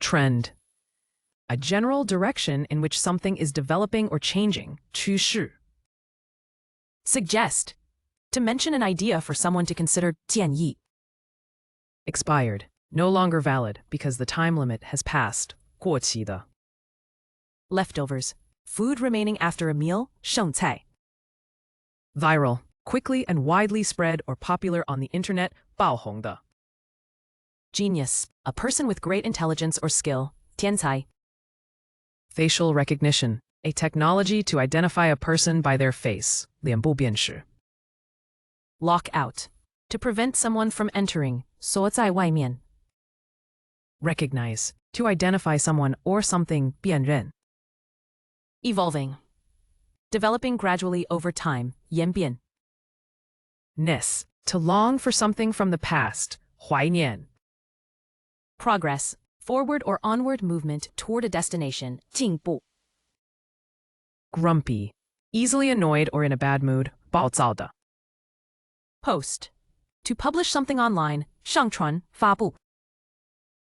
Trend. A general direction in which something is developing or changing. 趋势. Suggest. To mention an idea for someone to consider. 建议. Expired. No longer valid because the time limit has passed. 过期的. Leftovers. Food remaining after a meal. 剩菜. Viral. Quickly and widely spread or popular on the internet. 爆红的. Genius. A person with great intelligence or skill. 天才. Facial recognition. A technology to identify a person by their face. 脸部辨识. Lock out. To prevent someone from entering. 锁在外面. Recognize. To identify someone or something. 辨认. Evolving. Developing gradually over time. 演变. Ness. To long for something from the past. 怀念. Progress. Forward or onward movement toward a destination. 进步. Grumpy. Easily annoyed or in a bad mood. 暴躁的. Post. To publish something online. 上传发布.